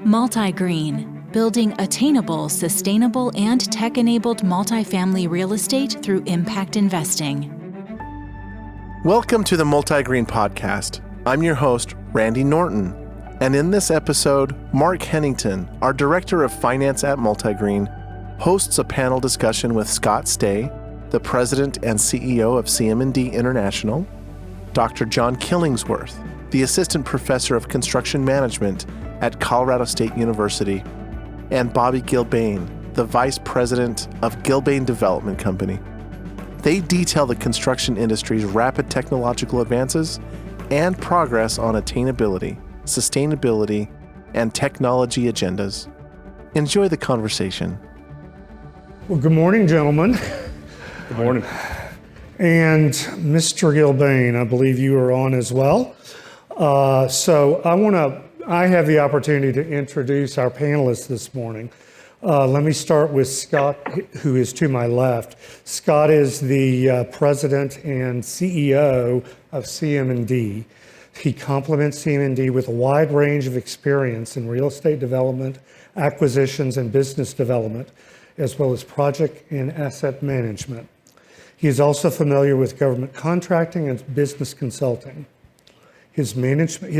MultiGreen, building attainable, sustainable, and tech-enabled multifamily real estate through impact investing. Welcome to the MultiGreen podcast. I'm your host, Randy Norton. And in this episode, Mark Henington, our Director of Finance at MultiGreen, hosts a panel discussion with Scott Stay, the President and CEO of CM&D International, Dr. John Killingsworth, the Assistant Professor of Construction Management at Colorado State University, and Bobby Gilbane, the Vice President of Gilbane Development Company. They detail the construction industry's rapid technological advances and progress on attainability, sustainability, and technology agendas. Enjoy the conversation. Well, good morning, gentlemen. Good morning. And Mr. Gilbane, I believe you are on as well. I have the opportunity to introduce our panelists this morning. Let me start with Scott, who is to my left. Scott is the President and CEO of CM&D. He complements CM&D with a wide range of experience in real estate development, acquisitions, and business development, as well as project and asset management. He is also familiar with government contracting and business consulting. His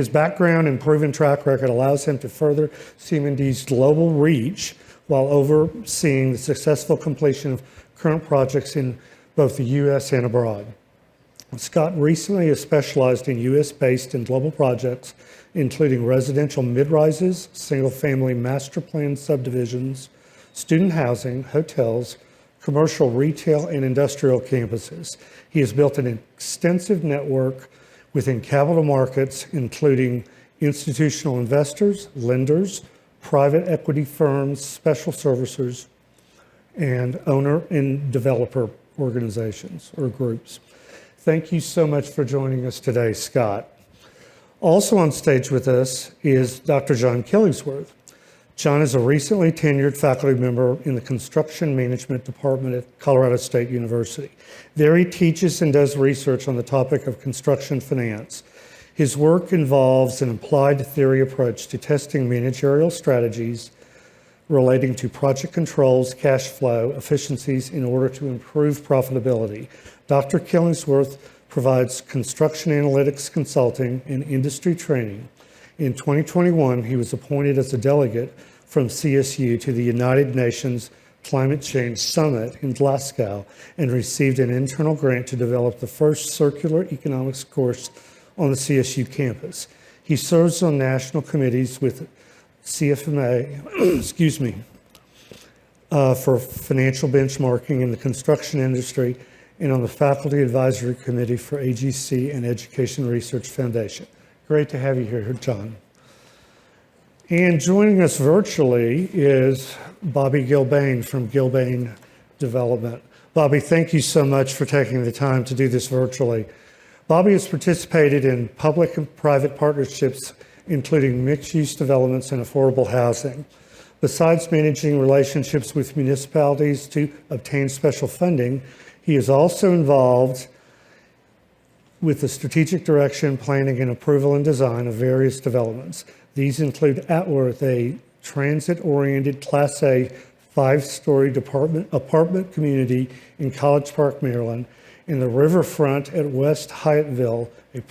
background and proven track record allows him to further CM&D's global reach while overseeing the successful completion of current projects in both the U.S. and abroad. Scott recently has specialized in U.S.-based and global projects, including residential mid-rises, single-family master plan subdivisions, student housing, hotels, commercial, retail, and industrial campuses. He has built an extensive network within capital markets, including institutional investors, lenders, private equity firms, special servicers, and owner and developer organizations or groups. Thank you so much for joining us today, Scott. Also on stage with us is Dr. John Killingsworth. John is a recently tenured faculty member in the Construction Management Department at Colorado State University. There he teaches and does research on the topic of construction finance. His work involves an applied theory approach to testing managerial strategies relating to project controls, cash flow, efficiencies in order to improve profitability. Dr. Killingsworth provides construction analytics consulting and industry training. In 2021, he was appointed as a delegate from CSU to the United Nations Climate Change Summit in Glasgow and received an internal grant to develop the first circular economics course on the CSU campus. He serves on national committees with CFMA, for financial benchmarking in the construction industry and on the faculty advisory committee for AGC and Education Research Foundation. Great to have you here, John. And joining us virtually is Bobby Gilbane from Gilbane Development. Bobby, thank you so much for taking the time to do this virtually. Bobby has participated in public and private partnerships, including mixed-use developments and affordable housing. Besides managing relationships with municipalities to obtain special funding, he is also involved with the strategic direction, planning, and approval and design of various developments. These include Atworth, a transit-oriented Class A 5-story apartment community in College Park, Maryland, and the Riverfront at West Hyattville, a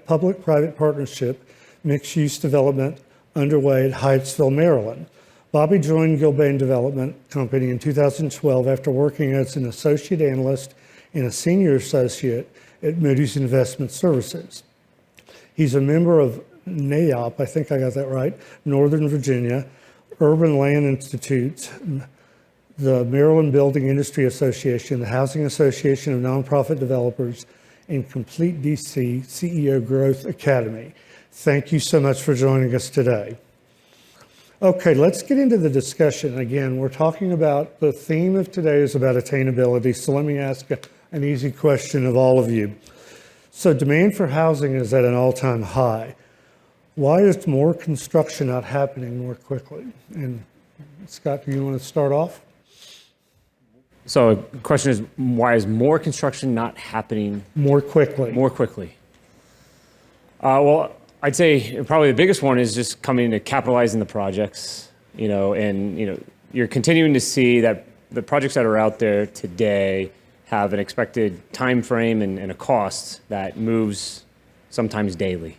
public-private partnership mixed-use development underway at Hyattsville, Maryland. Bobby joined Gilbane Development Company in 2012 after working as an associate analyst and a senior associate at Moody's Investment Services. He's a member of NAIOP, I think I got that right, Northern Virginia, Urban Land Institute, the Maryland Building Industry Association, the Housing Association of Nonprofit Developers, and Complete DC CEO Growth Academy. Thank you so much for joining us today. Okay, let's get into the discussion. Again, we're talking about, the theme of today is about attainability, so let me ask an easy question of all of you. So demand for housing is at an all-time high. Why is more construction not happening more quickly? And Scott, do you want to start off? So the question is, why is more construction not happening more quickly? More quickly. Well, I'd say probably the biggest one is just coming to capitalizing the projects, you're continuing to see that the projects that are out there today have an expected time frame and a cost that moves sometimes daily.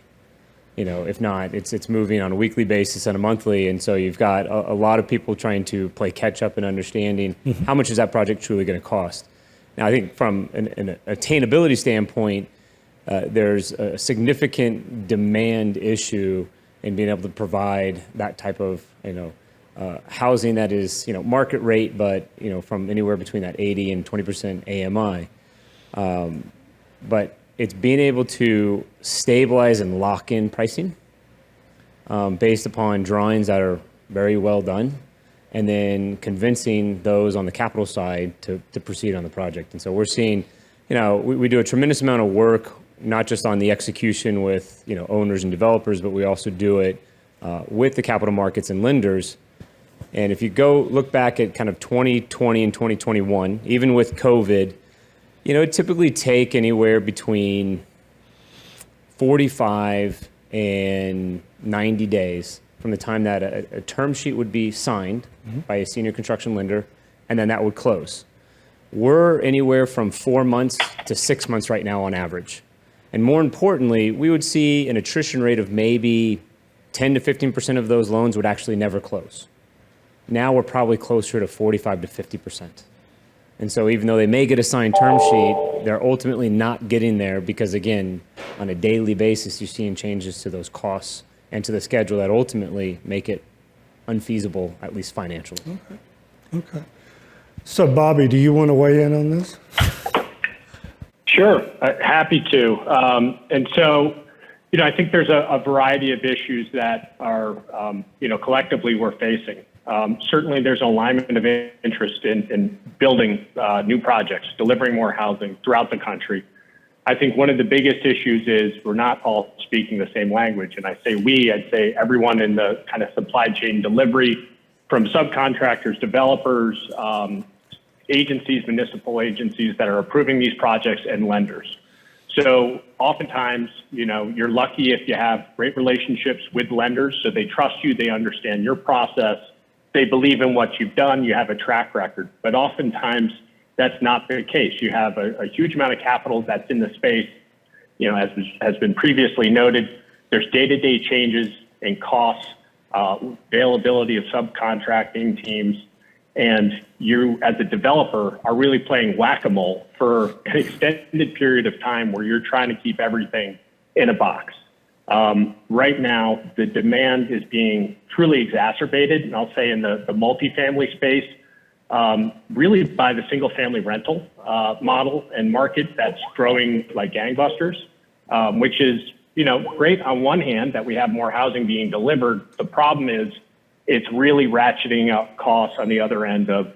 If not, it's moving on a weekly basis and a monthly. And so you've got a lot of people trying to play catch up and understanding how much is that project truly going to cost. Now, I think from an attainability standpoint, there's a significant demand issue in being able to provide that type of, housing that is, market rate, but, from anywhere between that 80 and 20% AMI. But it's being able to stabilize and lock in pricing based upon drawings that are very well done, and then convincing those on the capital side to proceed on the project. And so we're seeing, we do a tremendous amount of work, not just on the execution with, owners and developers, but we also do it with the capital markets and lenders. And if you go look back at kind of 2020 and 2021, even with COVID, it typically take anywhere between 45 and 90 days from the time that a term sheet would be signed by a senior construction lender, and then that would close. We're anywhere from 4 months to 6 months right now on average. And more importantly, we would see an attrition rate of maybe 10 to 15% of those loans would actually never close. Now we're probably closer to 45 to 50%. And so even though they may get a signed term sheet, they're ultimately not getting there because, again, on a daily basis, you're seeing changes to those costs and to the schedule that ultimately make it unfeasible, at least financially. Okay. So, Bobby, do you want to weigh in on this? Sure, happy to. And so, I think there's a variety of issues that are, collectively we're facing. Certainly there's alignment of interest in building new projects, delivering more housing throughout the country. I think one of the biggest issues is we're not all speaking the same language. And I say we, I'd say everyone in the kind of supply chain delivery, from subcontractors, developers, agencies, municipal agencies that are approving these projects, and lenders. So oftentimes, you're lucky if you have great relationships with lenders, so they trust you, they understand your process, they believe in what you've done, you have a track record. But oftentimes, that's not the case. You have a huge amount of capital that's in the space. As has been previously noted, there's day-to-day changes in costs, availability of subcontracting teams, and you, as a developer, are really playing whack-a-mole for an extended period of time where you're trying to keep everything in a box. Right now, the demand is being truly exacerbated, and I'll say in the multifamily space, really by the single-family rental model and market that's growing like gangbusters, which is great on one hand that we have more housing being delivered. The problem is it's really ratcheting up costs on the other end of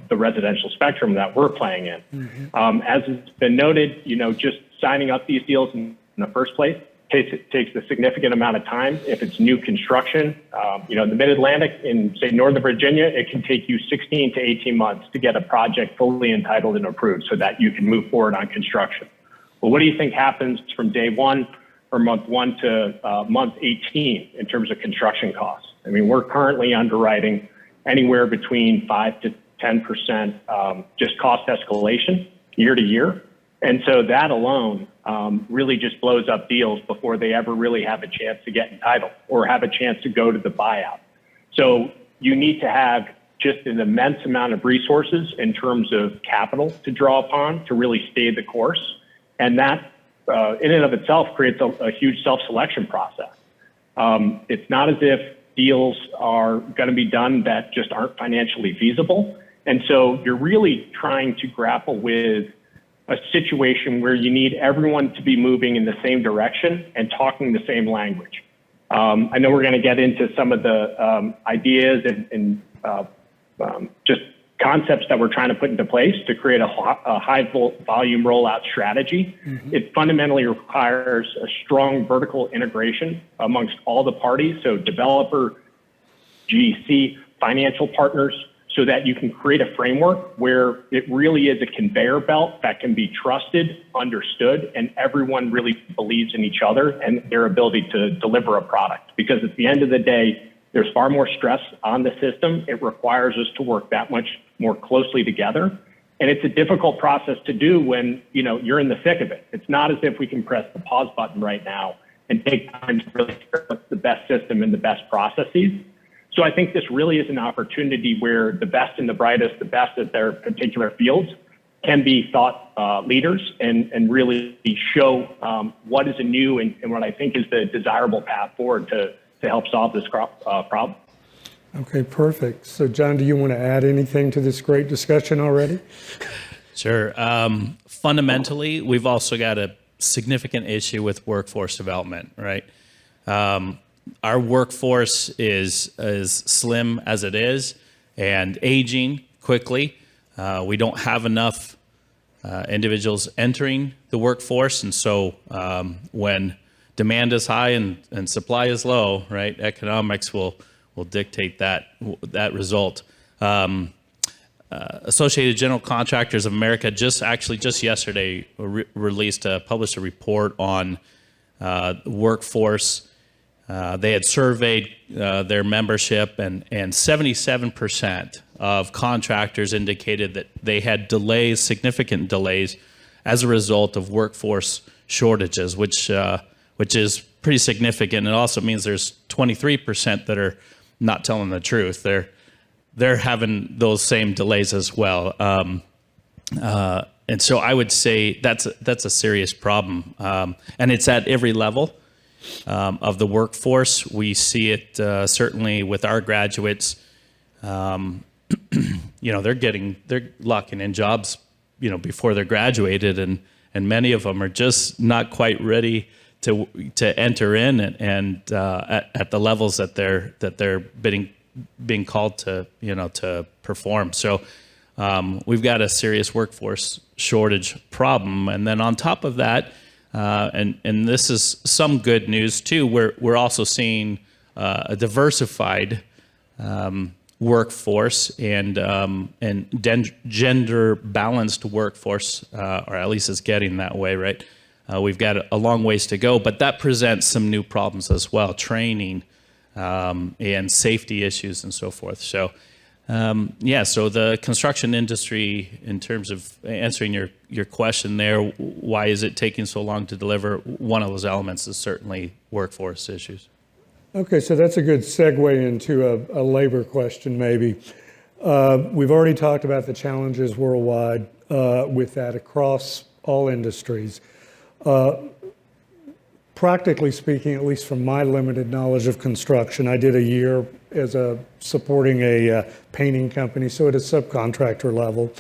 the residential spectrum that we're playing in. Mm-hmm. As has been noted, just signing up these deals in the first place takes a significant amount of time. If it's new construction, the Mid-Atlantic in, say, Northern Virginia, it can take you 16 to 18 months to get a project fully entitled and approved so that you can move forward on construction. Well, what do you think happens from day one or month 1 to month 18 in terms of construction costs? I mean, we're currently underwriting anywhere between 5 to 10% just cost escalation year to year. And so that alone really just blows up deals before they ever really have a chance to get entitled or have a chance to go to the buyout. So you need to have just an immense amount of resources in terms of capital to draw upon to really stay the course. And that in and of itself creates a huge self-selection process. It's not as if deals are going to be done that just aren't financially feasible. And so you're really trying to grapple with a situation where you need everyone to be moving in the same direction and talking the same language. I know we're going to get into some of the ideas and just concepts that we're trying to put into place to create a high volume rollout strategy. Mm-hmm. It fundamentally requires a strong vertical integration amongst all the parties, so developer, GC, financial partners, so that you can create a framework where it really is a conveyor belt that can be trusted, understood, and everyone really believes in each other and their ability to deliver a product. Because at the end of the day, there's far more stress on the system. It requires us to work that much more closely together. And it's a difficult process to do when, you're in the thick of it. It's not as if we can press the pause button right now and take time to really figure out what's the best system and the best processes. So I think this really is an opportunity where the best and the brightest, the best at their particular fields, can be thought leaders and really show what is a new and what I think is the desirable path forward to help solve this problem. Okay, perfect. So John, do you want to add anything to this great discussion already? Sure. Fundamentally, we've also got a significant issue with workforce development, right? Our workforce is as slim as it is and aging quickly. We don't have enough individuals entering the workforce. And so when demand is high and supply is low, right, economics will dictate that result. Associated General Contractors of America just yesterday published a report on workforce. They had surveyed their membership, and 77% of contractors indicated that they had significant delays as a result of workforce shortages, which is pretty significant. It also means there's 23% that are not telling the truth. They're having those same delays as well. And so I would say that's a serious problem. And it's at every level of the workforce. We see it certainly with our graduates. They're locking in jobs, before they're graduated, and many of them are just not quite ready to enter in and at the levels that they're being called to perform. So we've got a serious workforce shortage problem, and then on top of that, and this is some good news too, we're also seeing a diversified workforce and gender balanced workforce, or at least it's getting that way, right? We've got a long ways to go, but that presents some new problems as well, training and safety issues and so forth. So so the construction industry, in terms of answering your question there, why is it taking so long to deliver? One of those elements is certainly workforce issues. Okay, so that's a good segue into a labor question maybe. We've already talked about the challenges worldwide with that across all industries. Practically speaking, at least from my limited knowledge of construction, I did a year as supporting a painting company, so at a subcontractor level.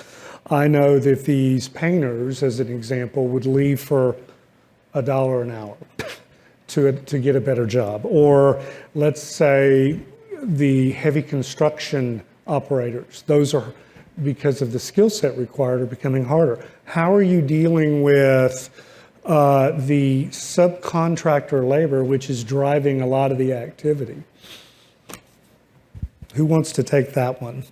I know that these painters, as an example, would leave for $1 an hour to get a better job. Or let's say the heavy construction operators, those are, because of the skill set required, are becoming harder. How are you dealing with the subcontractor labor, which is driving a lot of the activity? Who wants to take that one?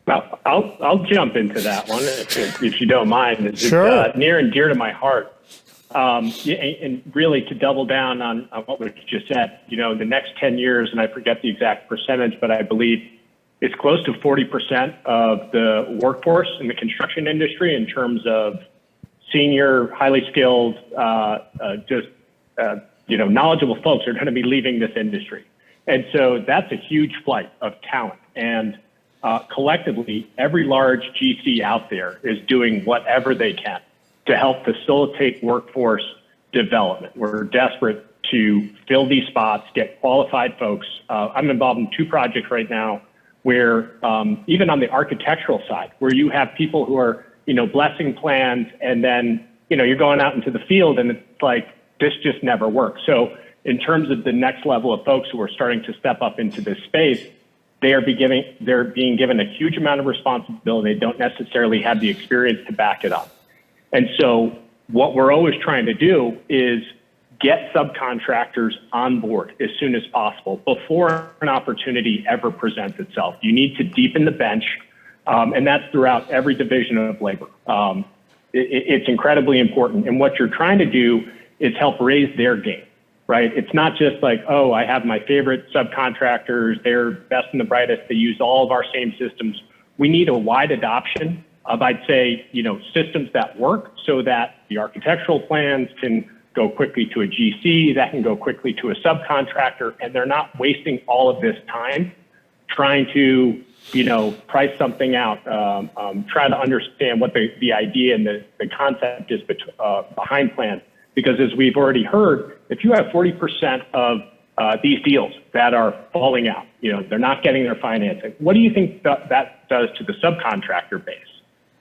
Well, I'll jump into that one if you don't mind. It's Sure. Near and dear to my heart. And really to double down on what was just said, the next 10 years, and I forget the exact percentage, but I believe it's close to 40% of the workforce in the construction industry in terms of senior, highly skilled, knowledgeable folks are going to be leaving this industry. And so that's a huge flight of talent. And collectively, every large GC out there is doing whatever they can to help facilitate workforce development. We're desperate to fill these spots, get qualified folks. I'm involved in 2 projects right now where even on the architectural side, where you have people who are blessing plans, and then, you're going out into the field and it's like, this just never works. So in terms of the next level of folks who are starting to step up into this space, they're being given a huge amount of responsibility. They don't necessarily have the experience to back it up. And so what we're always trying to do is get subcontractors on board as soon as possible before an opportunity ever presents itself. You need to deepen the bench, and that's throughout every division of labor. It's incredibly important. And what you're trying to do is help raise their game, right? It's not just like, oh, I have my favorite subcontractors, they're best and the brightest, they use all of our same systems. We need a wide adoption of, I'd say, systems that work so that the architectural plans can go quickly to a GC, that can go quickly to a subcontractor, and they're not wasting all of this time trying to, price something out, try to understand what the idea and the concept is behind plans. Because as we've already heard, if you have 40% of these deals that are falling out, they're not getting their financing, what do you think that does to the subcontractor base?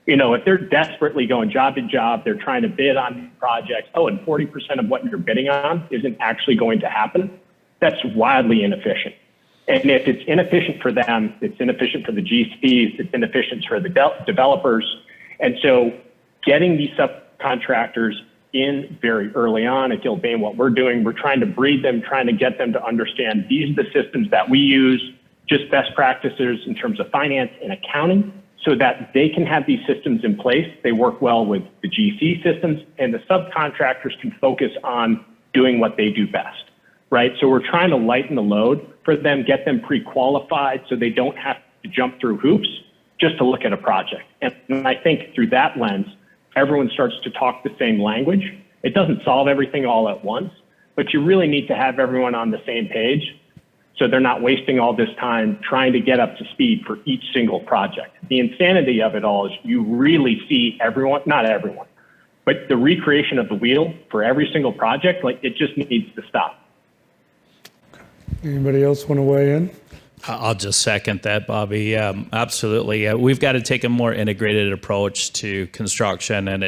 If they're desperately going job to job, they're trying to bid on projects, and 40% of what you're bidding on isn't actually going to happen, that's wildly inefficient. And if it's inefficient for them, it's inefficient for the GCs, it's inefficient for the developers. And so getting these subcontractors in very early on at Gilbane, what we're doing, we're trying to breed them, trying to get them to understand these are the systems that we use, just best practices in terms of finance and accounting, so that they can have these systems in place. They work well with the GC systems, and the subcontractors can focus on doing what they do best, right? So we're trying to lighten the load for them, get them pre-qualified so they don't have to jump through hoops just to look at a project. And I think through that lens, everyone starts to talk the same language. It doesn't solve everything all at once, but you really need to have everyone on the same page so they're not wasting all this time trying to get up to speed for each single project. The insanity of it all is you really see everyone, not everyone, but the recreation of the wheel for every single project, it just needs to stop. Anybody else want to weigh in? I'll just second that, Bobby. Absolutely. We've got to take a more integrated approach to construction, and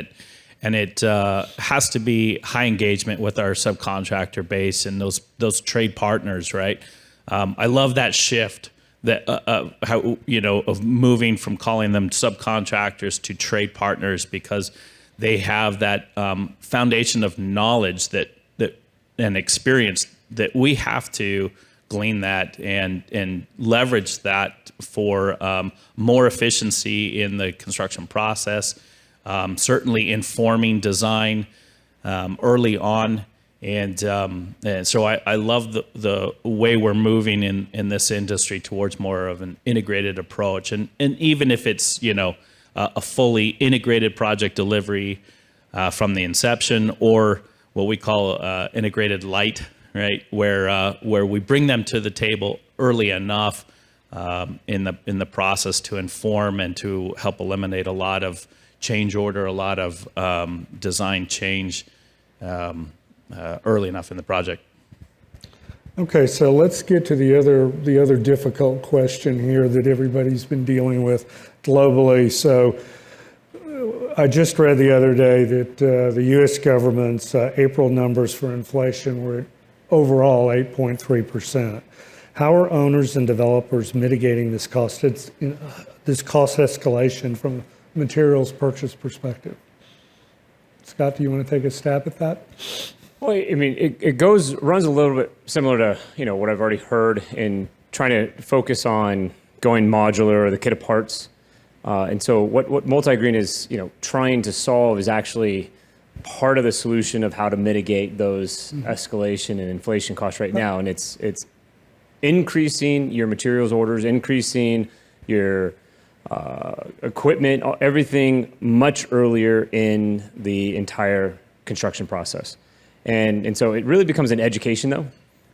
it has to be high engagement with our subcontractor base and those trade partners, right? I love that shift that of moving from calling them subcontractors to trade partners, because they have that foundation of knowledge that and experience that we have to glean that and leverage that for more efficiency in the construction process, certainly informing design early on. And so I love the way we're moving in this industry towards more of an integrated approach. And even if it's, a fully integrated project delivery from the inception, or what we call integrated light, right, where we bring them to the table early enough in the process to inform and to help eliminate a lot of change order, a lot of design change early enough in the project. Okay, so let's get to the other difficult question here that everybody's been dealing with globally. So I just read the other day that the U.S. government's April numbers for inflation were overall 8.3%. How are owners and developers mitigating this cost escalation from a materials purchase perspective? Scott, do you want to take a stab at that? Well, I mean, it runs a little bit similar to what I've already heard in trying to focus on going modular or the kit of parts. And so what MultiGreen is trying to solve is actually part of the solution of how to mitigate those escalation and inflation costs right now. And it's increasing your materials orders, increasing your equipment, everything much earlier in the entire construction process. And so it really becomes an education, though.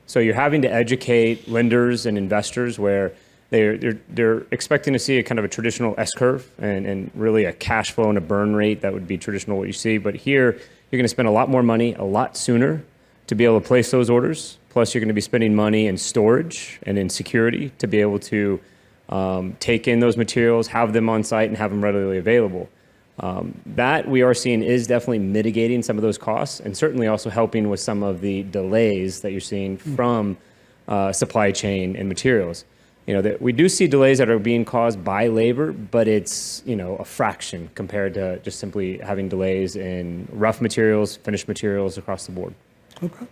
So you're having to educate lenders and investors where they're expecting to see a kind of a traditional S-curve and really a cash flow and a burn rate that would be traditional what you see. But here, you're going to spend a lot more money a lot sooner to be able to place those orders. Plus, you're going to be spending money in storage and in security to be able to take in those materials, have them on site, and have them readily available. That we are seeing is definitely mitigating some of those costs, and certainly also helping with some of the delays that you're seeing from supply chain and materials. That we do see delays that are being caused by labor, but it's a fraction compared to just simply having delays in rough materials, finished materials across the board. Okay.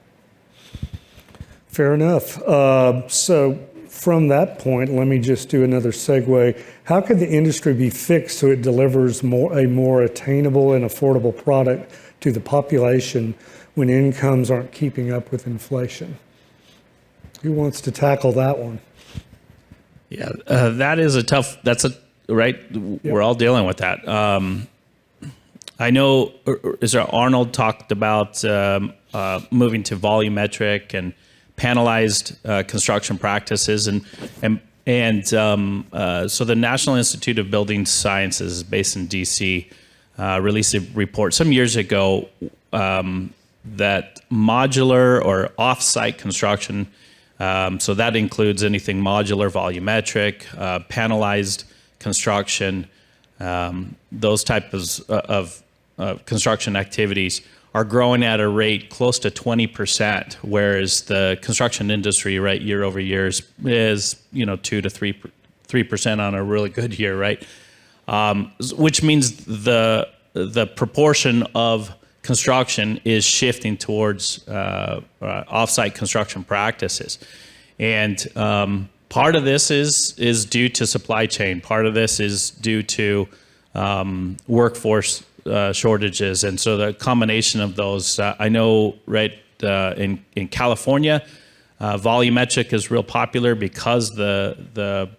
Fair enough. So from that point, let me just do another segue. How could the industry be fixed so it delivers a more attainable and affordable product to the population when incomes aren't keeping up with inflation? Who wants to tackle that one? Yeah, right? Yep. We're all dealing with that. I know Arnold talked about moving to volumetric and panelized construction practices, and so the National Institute of Building Sciences, based in DC, released a report some years ago that modular or off-site construction, so that includes anything modular, volumetric, panelized construction, those types of construction activities are growing at a rate close to 20%, whereas the construction industry, right, year over year is 2 to 3% on a really good year, right? Which means the proportion of construction is shifting towards off-site construction practices, and part of this is due to supply chain. Part of this is due to workforce shortages, and so the combination of those, I know, right, in California, volumetric is real popular because the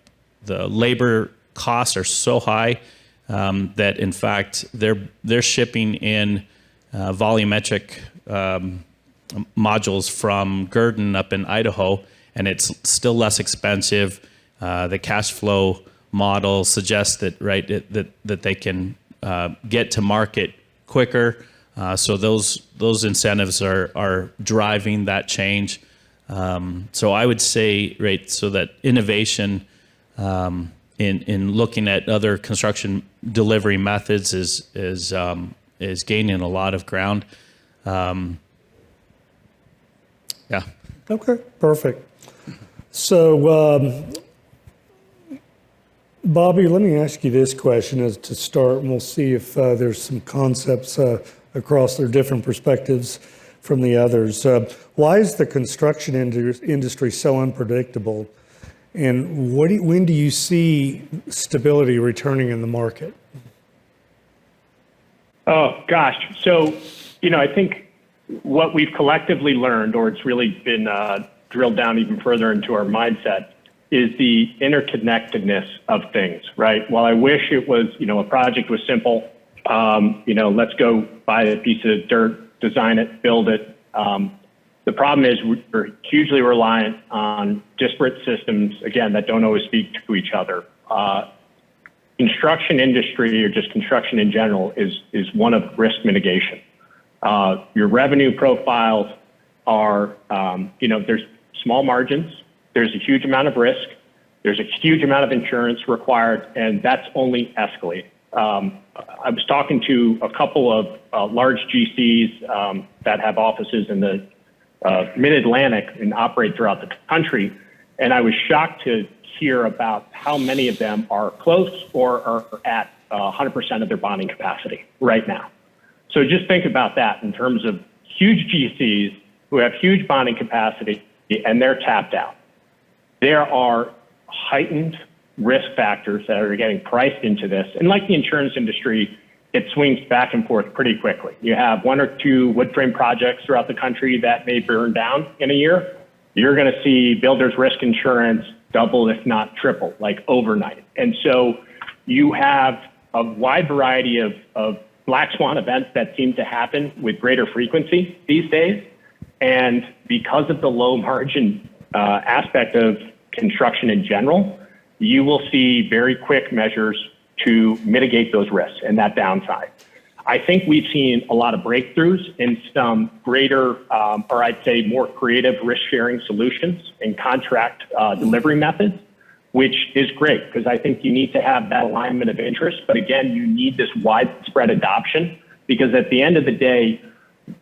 labor costs are so high that in fact they're shipping in volumetric modules from Gilbane up in Idaho, and it's still less expensive. The cash flow model suggests that, right, that they can get to market quicker. So those incentives are driving that change. So I would say, right, so that innovation in looking at other construction delivery methods is gaining a lot of ground. Yeah. Okay, perfect. So, Bobby, let me ask you this question as to start, and we'll see if there's some concepts across their different perspectives from the others. Why is the construction industry so unpredictable, and when do you see stability returning in the market? Oh, gosh. So, I think what we've collectively learned, or it's really been drilled down even further into our mindset, is the interconnectedness of things, right? While I wish it was, a project was simple, let's go buy a piece of dirt, design it, build it. The problem is we're hugely reliant on disparate systems, again, that don't always speak to each other. Construction industry, or just construction in general, is one of risk mitigation. Your revenue profiles are, there's small margins, there's a huge amount of risk, there's a huge amount of insurance required, and that's only escalating. I was talking to a couple of large GCs that have offices in the mid-Atlantic and operate throughout the country, and I was shocked to hear about how many of them are close or are at 100% of their bonding capacity right now. So just think about that in terms of huge GCs who have huge bonding capacity and they're tapped out. There are heightened risk factors that are getting priced into this. And like the insurance industry, it swings back and forth pretty quickly. You have one or two wood frame projects throughout the country that may burn down in a year. You're going to see builder's risk insurance double, if not triple, like overnight. And so you have a wide variety of black swan events that seem to happen with greater frequency these days. And because of the low margin aspect of construction in general, you will see very quick measures to mitigate those risks and that downside. I think we've seen a lot of breakthroughs in some greater, or I'd say more creative risk-sharing solutions and contract delivery methods, which is great because I think you need to have that alignment of interest. But again, you need this widespread adoption because at the end of the day,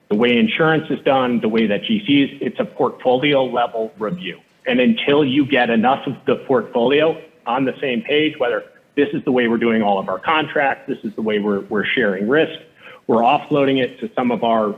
the way insurance is done, the way that GCs, it's a portfolio level review. And until you get enough of the portfolio on the same page, whether this is the way we're doing all of our contracts, this is the way we're sharing risk, We're offloading it to some of our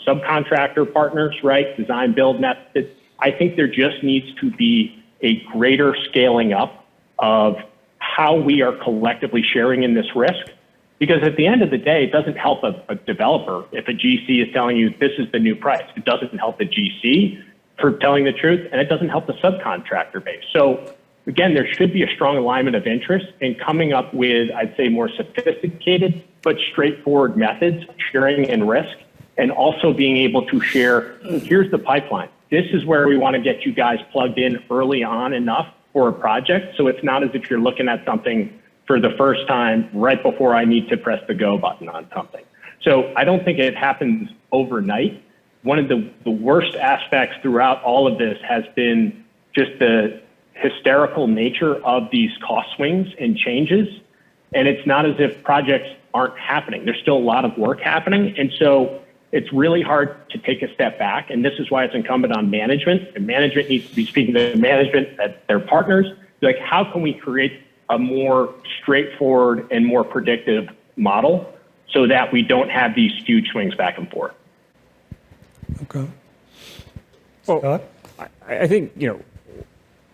subcontractor partners, right? Design build methods. I think there just needs to be a greater scaling up of how we are collectively sharing in this risk. Because at the end of the day, it doesn't help a developer if a GC is telling you this is the new price. It doesn't help the GC for telling the truth, and it doesn't help the subcontractor base. So again, there should be a strong alignment of interest in coming up with, I'd say, more sophisticated but straightforward methods of sharing and risk, and also being able to share, here's the pipeline. This is where we want to get you guys plugged in early on enough for a project. So it's not as if you're looking at something for the first time right before I need to press the go button on something. So I don't think it happens overnight. One of the worst aspects throughout all of this has been just the hysterical nature of these cost swings and changes. And it's not as if projects aren't happening. There's still a lot of work happening. And so it's really hard to take a step back. And this is why it's incumbent on management. And management needs to be speaking to management at their partners. Like, how can we create a more straightforward and more predictive model so that we don't have these huge swings back and forth? Okay. Well, I think,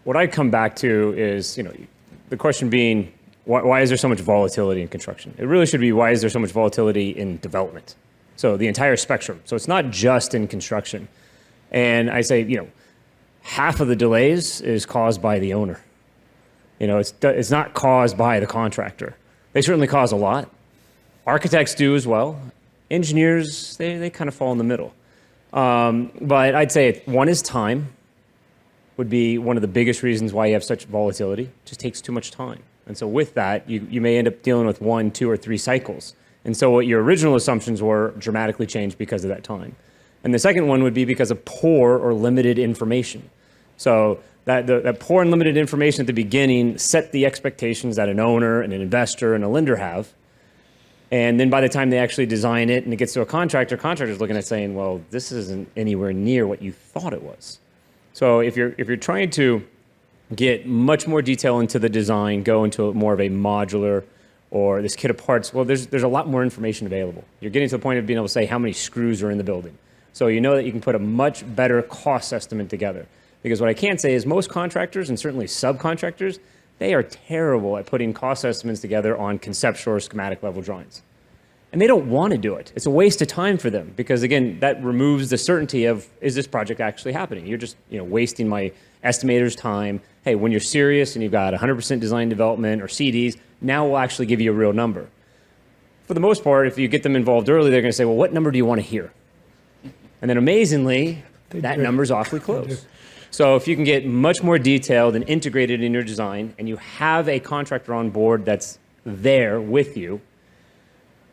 what I come back to is, the question being, why is there so much volatility in construction? It really should be, why is there so much volatility in development? So the entire spectrum. So it's not just in construction. And I say, half of the delays is caused by the owner. It's not caused by the contractor. They certainly cause a lot. Architects do as well. Engineers, they kind of fall in the middle. But I'd say one is time would be one of the biggest reasons why you have such volatility. It just takes too much time. And so with that, you may end up dealing with 1, 2, or 3 cycles. And so what your original assumptions were dramatically changed because of that time. And the second one would be because of poor or limited information. So that poor and limited information at the beginning set the expectations that an owner and an investor and a lender have. And then by the time they actually design it and it gets to a contractor's looking at saying, well, this isn't anywhere near what you thought it was. So if you're trying to get much more detail into the design, go into more of a modular or this kit of parts, well, there's a lot more information available. You're getting to the point of being able to say how many screws are in the building. So you know that you can put a much better cost estimate together. Because what I can say is most contractors, and certainly subcontractors, they are terrible at putting cost estimates together on conceptual or schematic level drawings. And they don't want to do it. It's a waste of time for them because, again, that removes the certainty of, is this project actually happening? You're just wasting my estimator's time. Hey, when you're serious and you've got 100% design development or CDs, now we'll actually give you a real number. For the most part, if you get them involved early, they're going to say, well, what number do you want to hear? And then amazingly, that number's awfully close. So if you can get much more detailed and integrated in your design, and you have a contractor on board that's there with you,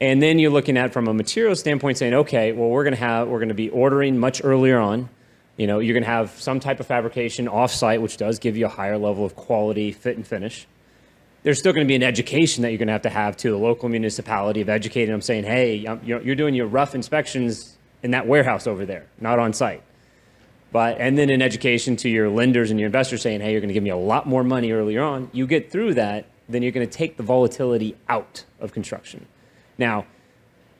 and then you're looking at from a material standpoint saying, okay, well, we're going to be ordering much earlier on. You're going to have some type of fabrication off-site, which does give you a higher level of quality, fit, and finish. There's still going to be an education that you're going to have to the local municipality of educating them, saying, hey, you're doing your rough inspections in that warehouse over there, not on site. And then an education to your lenders and your investors saying, hey, you're going to give me a lot more money earlier on. You get through that, then you're going to take the volatility out of construction. Now,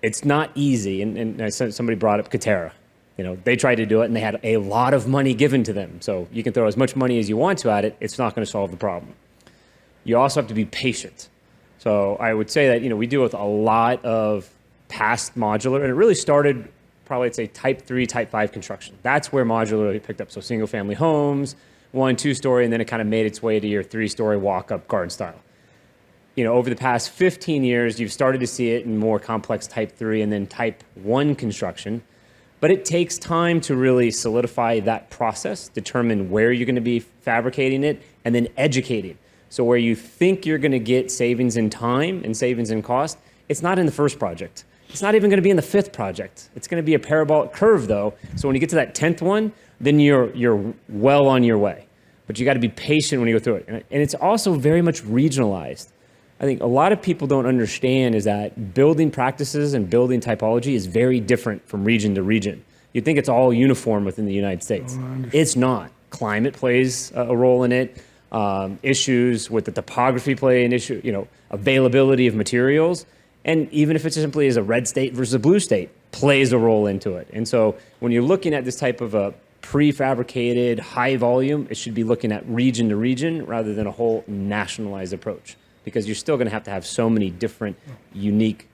it's not easy, and somebody brought up Katera. They tried to do it, and they had a lot of money given to them. So you can throw as much money as you want to at it. It's not going to solve the problem. You also have to be patient. So I would say that we deal with a lot of past modular, and it really started probably, I'd say, type 3, type 5 construction. That's where modular really picked up. So single-family homes, 1, 2-story, and then it kind of made its way to your 3-story walk-up garden style. Over the past 15 years, you've started to see it in more complex type 3 and then type 1 construction. But it takes time to really solidify that process, determine where you're going to be fabricating it, and then educating. So where you think you're going to get savings in time and savings in cost, it's not in the first project. It's not even going to be in the 5th project. It's going to be a parabolic curve, though. So when you get to that 10th one, then you're well on your way. But you got to be patient when you go through it. And it's also very much regionalized. I think a lot of people don't understand is that building practices and building typology is very different from region to region. You'd think it's all uniform within the United States. It's not. Climate plays a role in it. Issues with the topography play an issue, availability of materials. And even if it's simply as a red state versus a blue state, plays a role into it. And so when you're looking at this type of a prefabricated high volume, it should be looking at region to region rather than a whole nationalized approach, because you're still going to have so many different unique,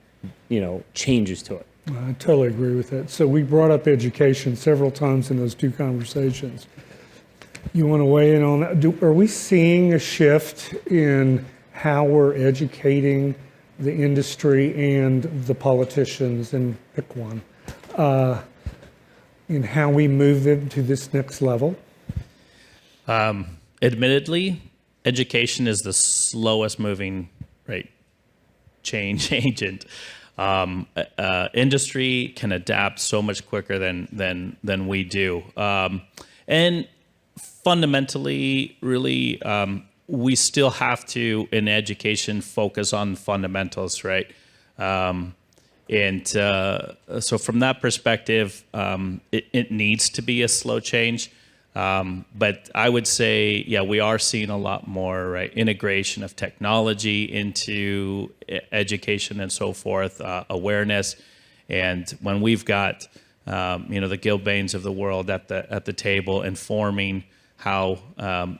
changes to it. I totally agree with that. So we brought up education several times in those two conversations. You want to weigh in on that? Are we seeing a shift in how we're educating the industry and the politicians, and pick one, in how we move them to this next level? Admittedly, education is the slowest moving change agent. Industry can adapt so much quicker than we do, and fundamentally, really, we still have to, in education, focus on fundamentals, right? So from that perspective, it needs to be a slow change. But I would say, we are seeing a lot more integration of technology into education and so forth, awareness. And when we've got, the Gilbanes of the world at the table informing how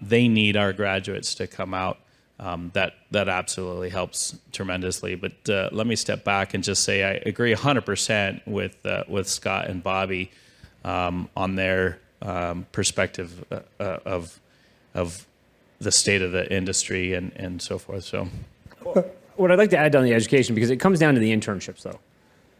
they need our graduates to come out, that absolutely helps tremendously. But let me step back and just say I agree 100% with Scott and Bobby on their perspective of the state of the industry and so forth. So, what I'd like to add on the education, because it comes down to the internships, though.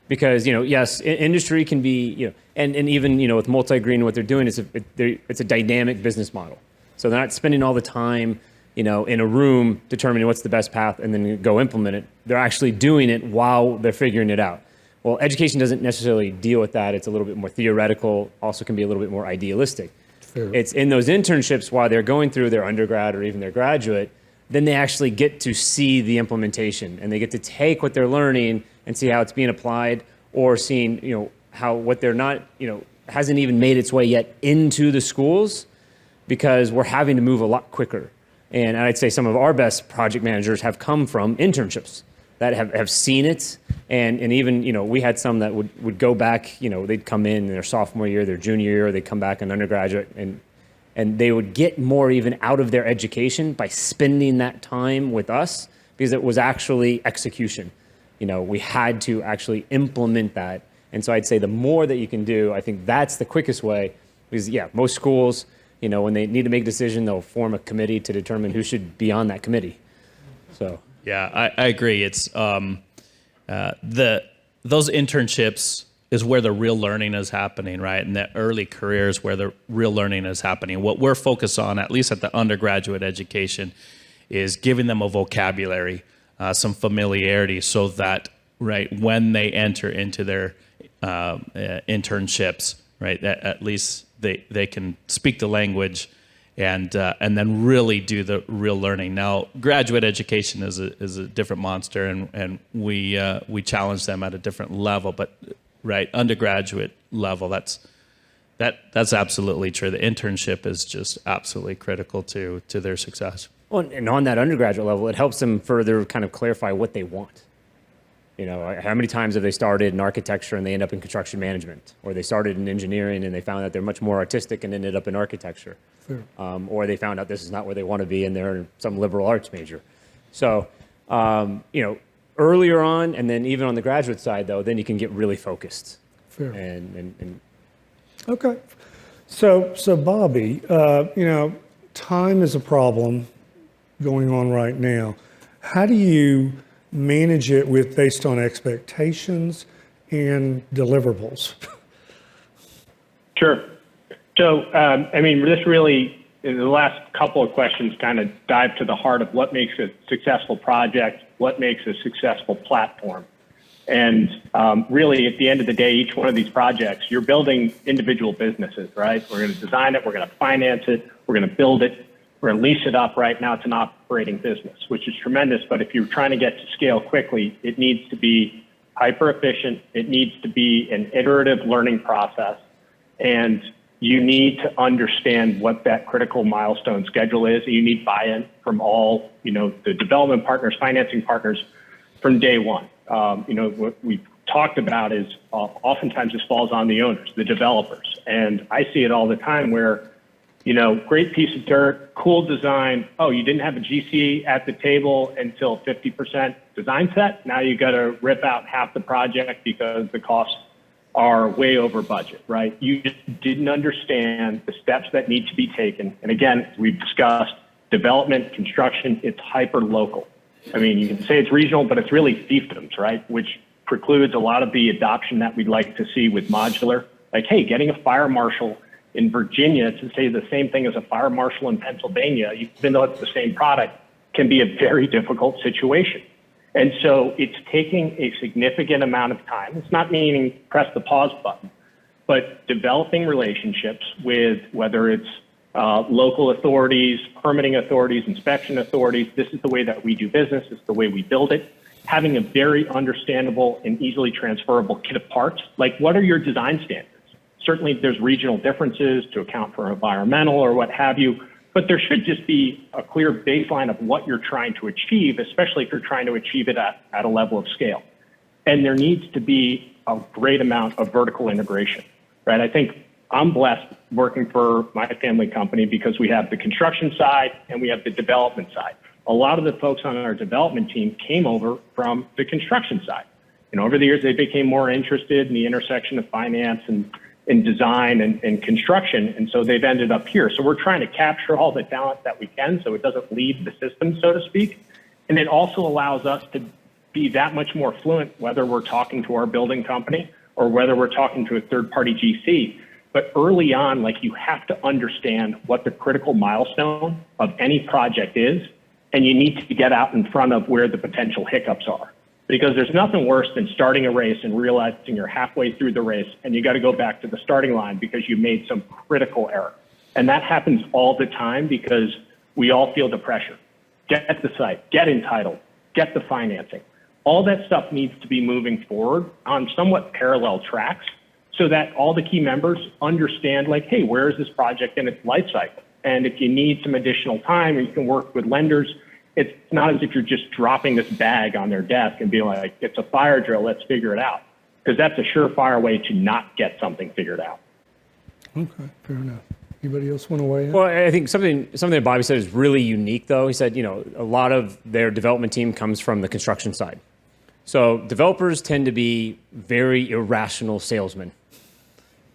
Because, yes, industry can be, and even, with MultiGreen, what they're doing is it's a dynamic business model. So they're not spending all the time, in a room determining what's the best path and then go implement it. They're actually doing it while they're figuring it out. Well, education doesn't necessarily deal with that. It's a little bit more theoretical, also can be a little bit more idealistic. Fair. It's in those internships while they're going through their undergrad or even their graduate, then they actually get to see the implementation, and they get to take what they're learning and see how it's being applied, or seeing, how what they're not, hasn't even made its way yet into the schools, because we're having to move a lot quicker. And I'd say some of our best project managers have come from internships that have seen it. And even, we had some that would go back, they'd come in their sophomore year, their junior year, they'd come back an undergraduate, and they would get more even out of their education by spending that time with us, because it was actually execution. We had to actually implement that. And so I'd say the more that you can do, I think that's the quickest way. Because, most schools, when they need to make a decision, they'll form a committee to determine who should be on that committee. So. Yeah, I agree. It's those internships is where the real learning is happening, right? And the early careers where the real learning is happening. What we're focused on, at least at the undergraduate education, is giving them a vocabulary, some familiarity, so that when they enter into their internships, that at least they can speak the language and then really do the real learning. Now, graduate education is a different monster, and we challenge them at a different level. But undergraduate level, that's absolutely true. The internship is just absolutely critical to their success. Well, and on that undergraduate level, it helps them further kind of clarify what they want. How many times have they started in architecture and they end up in construction management? Or they started in engineering and they found out they're much more artistic and ended up in architecture. Sure. Or they found out this is not where they want to be and they're in some liberal arts major. So, earlier on, and then even on the graduate side, though, then you can get really focused. Fair. And Okay. So Bobby, time is a problem going on right now. How do you manage it based on expectations and deliverables? Sure. So, this really, the last couple of questions kind of dive to the heart of what makes a successful project, what makes a successful platform. And really, at the end of the day, each one of these projects, you're building individual businesses, right? We're going to design it, we're going to finance it, we're going to build it, we're going to lease it up. Right now, it's an operating business, which is tremendous. But if you're trying to get to scale quickly, it needs to be hyper efficient. It needs to be an iterative learning process. And you need to understand what that critical milestone schedule is. You need buy-in from all, the development partners, financing partners from day one. what we've talked about is oftentimes this falls on the owners, the developers. And I see it all the time where, great piece of dirt, cool design. Oh, you didn't have a GC at the table until 50% design set. Now you got to rip out half the project because the costs are way over budget, right? You just didn't understand the steps that need to be taken. And again, we've discussed development, construction, it's hyper local. I mean, you can say it's regional, but it's really fiefdoms, right? Which precludes a lot of the adoption that we'd like to see with modular. Like, hey, getting a fire marshal in Virginia to say the same thing as a fire marshal in Pennsylvania, even though it's the same product, can be a very difficult situation. And so it's taking a significant amount of time. It's not meaning press the pause button, but developing relationships with whether it's local authorities, permitting authorities, inspection authorities. This is the way that we do business. This is the way we build it. Having a very understandable and easily transferable kit of parts. Like, what are your design standards? Certainly there's regional differences to account for environmental or what have you, but there should just be a clear baseline of what you're trying to achieve, especially if you're trying to achieve it at a level of scale. And there needs to be a great amount of vertical integration, right? I think I'm blessed working for my family company because we have the construction side and we have the development side. A lot of the folks on our development team came over from the construction side. Over the years, they became more interested in the intersection of finance and design and construction, and so they've ended up here. So we're trying to capture all the talent that we can so it doesn't leave the system, so to speak. And it also allows us to be that much more fluent, whether we're talking to our building company or whether we're talking to a third-party GC. But early on, you have to understand what the critical milestone of any project is, and you need to get out in front of where the potential hiccups are. Because there's nothing worse than starting a race and realizing you're halfway through the race and you got to go back to the starting line because you made some critical error. And that happens all the time because we all feel the pressure. Get the site, get entitled, get the financing. All that stuff needs to be moving forward on somewhat parallel tracks so that all the key members understand, hey, where is this project in its life cycle? And if you need some additional time or you can work with lenders, it's not as if you're just dropping this bag on their desk and being like, it's a fire drill, let's figure it out. Because that's a surefire way to not get something figured out. Okay, fair enough. Anybody else want to weigh in? Well, I think something that Bobby said is really unique, though. He said, a lot of their development team comes from the construction side. So developers tend to be very irrational salesmen.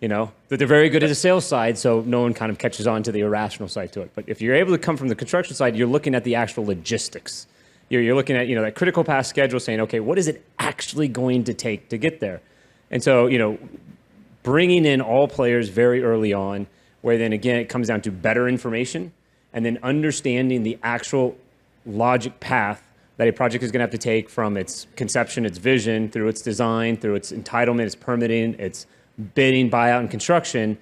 That they're very good at the sales side, so no one kind of catches on to the irrational side to it. But if you're able to come from the construction side, you're looking at the actual logistics. You're looking at, that critical path schedule saying, okay, what is it actually going to take to get there? And so, bringing in all players very early on, where then again, it comes down to better information and then understanding the actual logic path that a project is going to have to take from its conception, its vision, through its design, through its entitlement, its permitting, its bidding, buyout, and construction,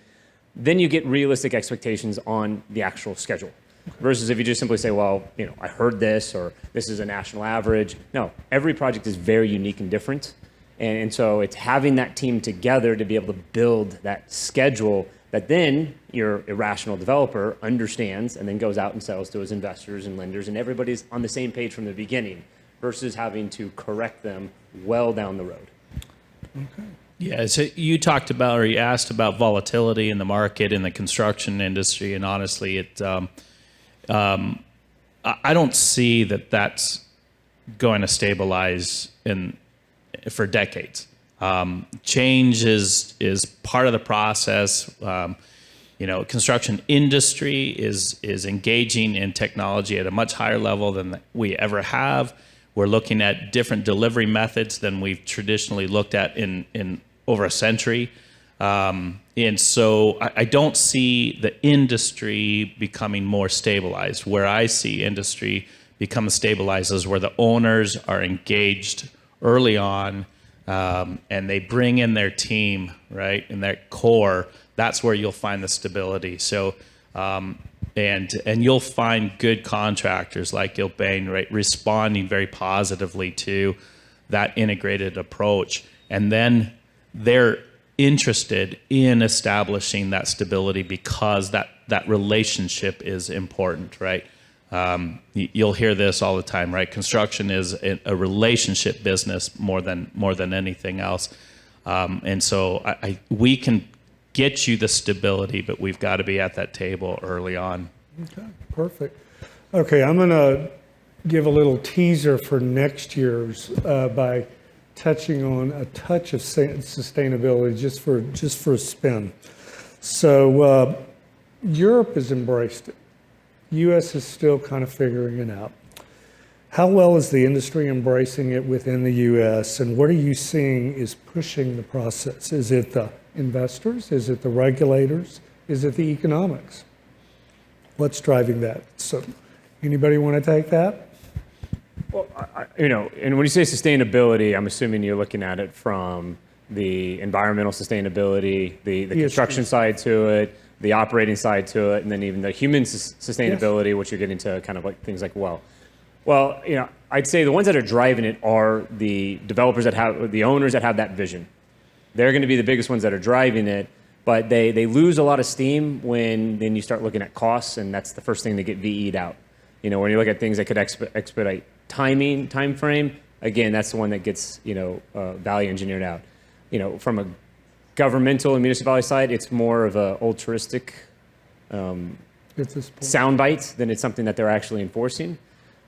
then you get realistic expectations on the actual schedule. Versus if you just simply say, well, I heard this, or this is a national average. No, every project is very unique and different. And so it's having that team together to be able to build that schedule that then your irrational developer understands and then goes out and sells to his investors and lenders, and everybody's on the same page from the beginning versus having to correct them well down the road. Okay. Yeah, so you talked about, or you asked about volatility in the market in the construction industry, and honestly, I don't see that that's going to stabilize for decades. Change is part of the process. Construction industry is engaging in technology at a much higher level than we ever have. We're looking at different delivery methods than we've traditionally looked at in over a century. And so I don't see the industry becoming more stabilized. Where I see industry become stabilized is where the owners are engaged early on, and they bring in their team, right, and their core. That's where you'll find the stability. So, and you'll find good contractors like Gilbane, right, responding very positively to that integrated approach. And then they're interested in establishing that stability because that relationship is important, right? You'll hear this all the time, right? Construction is a relationship business more than anything else. And so we can get you the stability, but we've got to be at that table early on. Okay, perfect. Okay, I'm going to give a little teaser for next year's by touching on a touch of sustainability just for a spin. So Europe has embraced it. U.S. is still kind of figuring it out. How well is the industry embracing it within the U.S., and what are you seeing is pushing the process? Is it the investors? Is it the regulators? Is it the economics? What's driving that? So anybody want to take that? Well, and when you say sustainability, I'm assuming you're looking at it from the environmental sustainability, the construction side to it, the operating side to it, and then even the human sustainability, yes, which you're getting to kind of like things like, well, I'd say the ones that are driving it are the developers the owners that have that vision. They're going to be the biggest ones that are driving it, but they lose a lot of steam when then you start looking at costs, and that's the first thing to get VE'd out. When you look at things that could expedite time frame, again, that's the one that gets, value engineered out. From a governmental and municipality side, it's more of a altruistic sound bite than it's something that they're actually enforcing.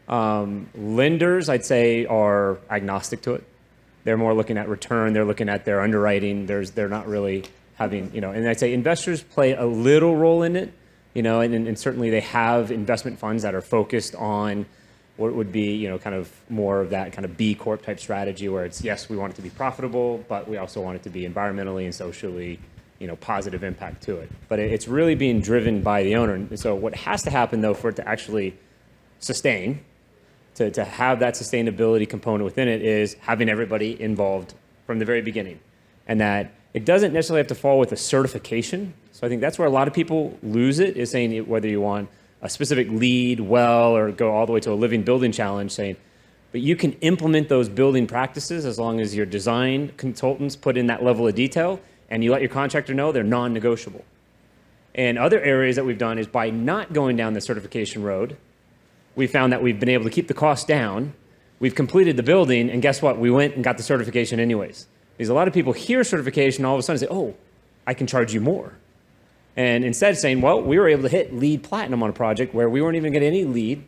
Lenders, I'd say, are agnostic to it. They're more looking at return. They're looking at their underwriting. They're not really having, and I'd say investors play a little role in it, and certainly they have investment funds that are focused on what would be, kind of more of that kind of B Corp type strategy where it's, yes, we want it to be profitable, but we also want it to be environmentally and socially, positive impact to it. But it's really being driven by the owner. And so what has to happen, though, for it to actually sustain, to have that sustainability component within it, is having everybody involved from the very beginning. And that it doesn't necessarily have to fall with a certification. So I think that's where a lot of people lose it, is saying whether you want a specific LEED, well, or go all the way to a living building challenge, saying, but you can implement those building practices as long as your design consultants put in that level of detail and you let your contractor know they're non-negotiable. And other areas that we've done is by not going down the certification road, we found that we've been able to keep the cost down. We've completed the building, and guess what? We went and got the certification anyways. Because a lot of people hear certification, all of a sudden say, oh, I can charge you more. And instead of saying, well, we were able to hit LEED Platinum on a project where we weren't even getting any LEED,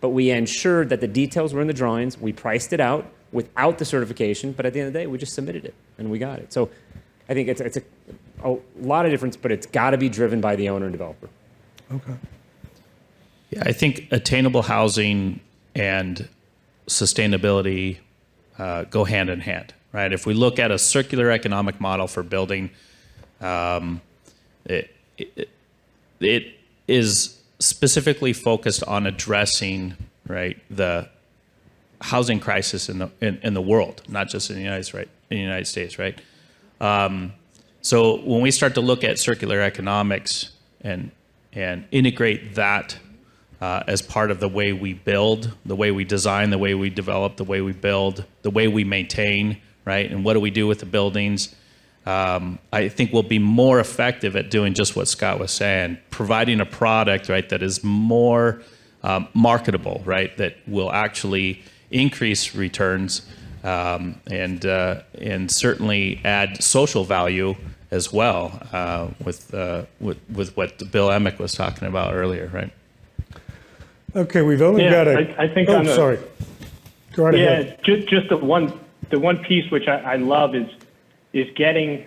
but we ensured that the details were in the drawings. We priced it out without the certification, but at the end of the day, we just submitted it and we got it. So I think it's a lot of difference, but it's got to be driven by the owner and developer. Okay. Yeah, I think attainable housing and sustainability go hand in hand, right? If we look at a circular economic model for building, it is specifically focused on addressing, right, the housing crisis in the world, not just in the United States, right? So when we start to look at circular economics and integrate that as part of the way we build, the way we design, the way we develop, the way we build, the way we maintain, right, and what do we do with the buildings? I think we'll be more effective at doing just what Scott was saying, providing a product, right, that is more marketable, right, that will actually increase returns and certainly add social value as well with what Bill Emick was talking about earlier, right? Okay, we've only got a. I think. Sorry. Go right ahead. Just the one piece which I love is getting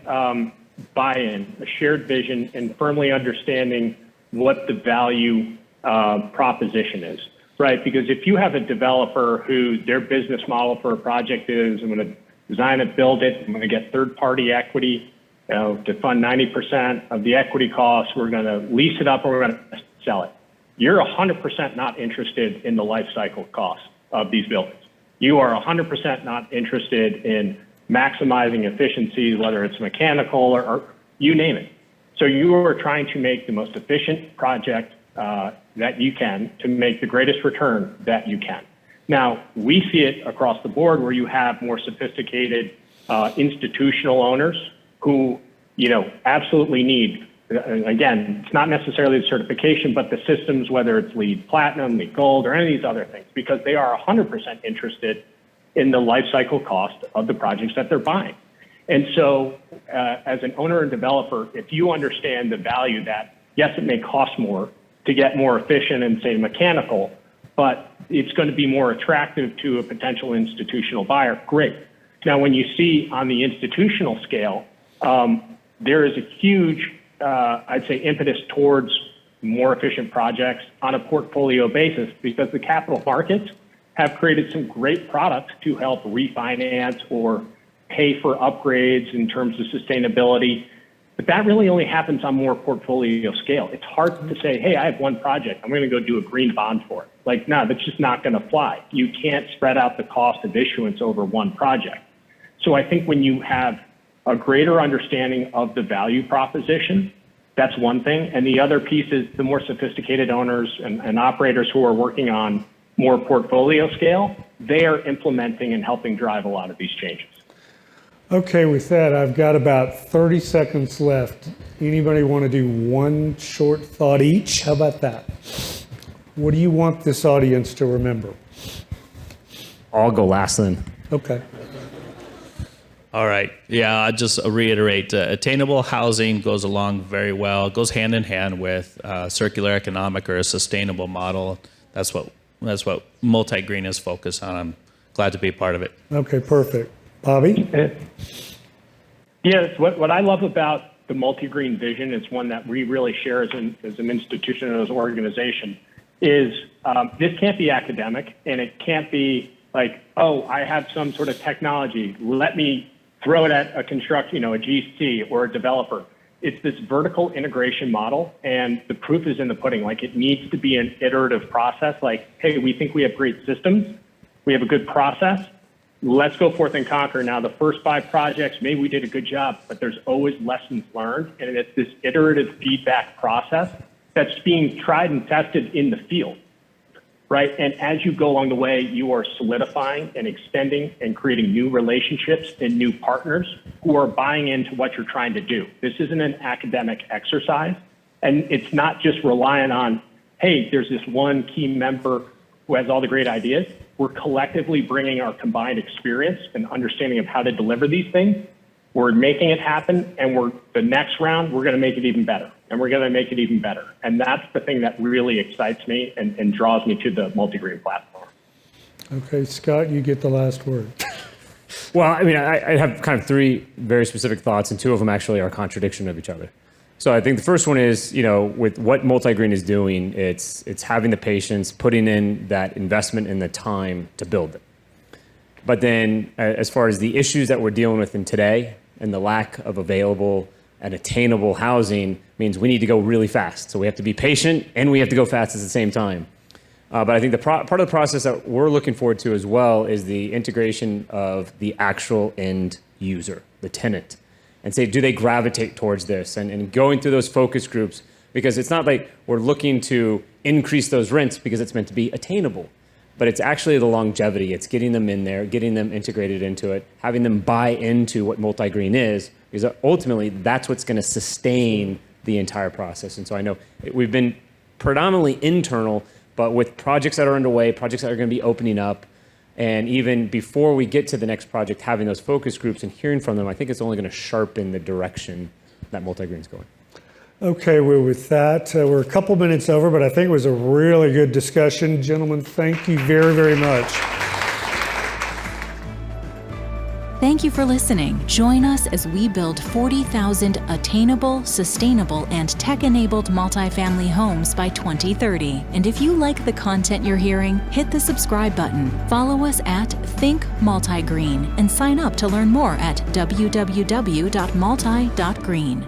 buy-in, a shared vision, and firmly understanding what the value proposition is, right? Because if you have a developer who their business model for a project is, I'm going to design it, build it, I'm going to get third-party equity to fund 90% of the equity costs, we're going to lease it up, or we're going to sell it. You're 100% not interested in the life cycle costs of these buildings. You are 100% not interested in maximizing efficiencies, whether it's mechanical or you name it. So you are trying to make the most efficient project that you can to make the greatest return that you can. Now, we see it across the board where you have more sophisticated institutional owners who, absolutely need again, it's not necessarily the certification, but the systems, whether it's LEED Platinum, LEED Gold, or any of these other things, because they are 100% interested in the life cycle cost of the projects that they're buying. And so as an owner and developer, if you understand the value that, yes, it may cost more to get more efficient and say mechanical, but it's going to be more attractive to a potential institutional buyer, great. Now, when you see on the institutional scale, there is a huge, I'd say, impetus towards more efficient projects on a portfolio basis, because the capital markets have created some great products to help refinance or pay for upgrades in terms of sustainability. But that really only happens on more portfolio scale. It's hard to say, hey, I have one project, I'm going to go do a green bond for it. Like, no, that's just not going to fly. You can't spread out the cost of issuance over one project. So I think when you have a greater understanding of the value proposition, that's one thing. And the other piece is the more sophisticated owners and operators who are working on more portfolio scale, they are implementing and helping drive a lot of these changes. Okay, with that, I've got about 30 seconds left. Anybody want to do one short thought each? How about that? What do you want this audience to remember? I'll go last then. Okay. All right. Yeah, I'll just reiterate, attainable housing goes along very well. It goes hand in hand with circular economic or a sustainable model. That's what MultiGreen is focused on. I'm glad to be a part of it. Okay, perfect. Bobby? Yes, what I love about the MultiGreen vision, it's one that we really share as an institution and as an organization, is this can't be academic, and it can't be like, oh, I have some sort of technology, let me throw it at a construction, a GC or a developer. It's this vertical integration model, and the proof is in the pudding. Like, it needs to be an iterative process. Like, hey, we think we have great systems, we have a good process, let's go forth and conquer. Now, the first 5 projects, maybe we did a good job, but there's always lessons learned, and it's this iterative feedback process that's being tried and tested in the field, right? And as you go along the way, you are solidifying and extending and creating new relationships and new partners who are buying into what you're trying to do. This isn't an academic exercise, and it's not just relying on, hey, there's this one key member who has all the great ideas. We're collectively bringing our combined experience and understanding of how to deliver these things. We're making it happen, and the next round, we're going to make it even better, and we're going to make it even better. And that's the thing that really excites me and draws me to the MultiGreen platform. Okay, Scott, you get the last word. Well, I mean, I have kind of 3 very specific thoughts, and 2 of them actually are a contradiction of each other. So I think the first one is, with what MultiGreen is doing, it's having the patience, putting in that investment and the time to build it. But then as far as the issues that we're dealing with in today and the lack of available and attainable housing means we need to go really fast. So we have to be patient and we have to go fast at the same time. But I think the part of the process that we're looking forward to as well is the integration of the actual end user, the tenant, and say, do they gravitate towards this? And going through those focus groups, because it's not like we're looking to increase those rents because it's meant to be attainable, but it's actually the longevity. It's getting them in there, getting them integrated into it, having them buy into what MultiGreen is, because ultimately that's what's going to sustain the entire process. And so I know we've been predominantly internal, but with projects that are underway, projects that are going to be opening up, and even before we get to the next project, having those focus groups and hearing from them, I think it's only going to sharpen the direction that MultiGreen is going. Okay, well, with that, we're a couple minutes over, but I think it was a really good discussion. Gentlemen, thank you very, very much. Thank you for listening. Join us as we build 40,000 attainable, sustainable, and tech-enabled multifamily homes by 2030. And if you like the content you're hearing, hit the subscribe button. Follow us at Think MultiGreen and sign up to learn more at www.multi.green.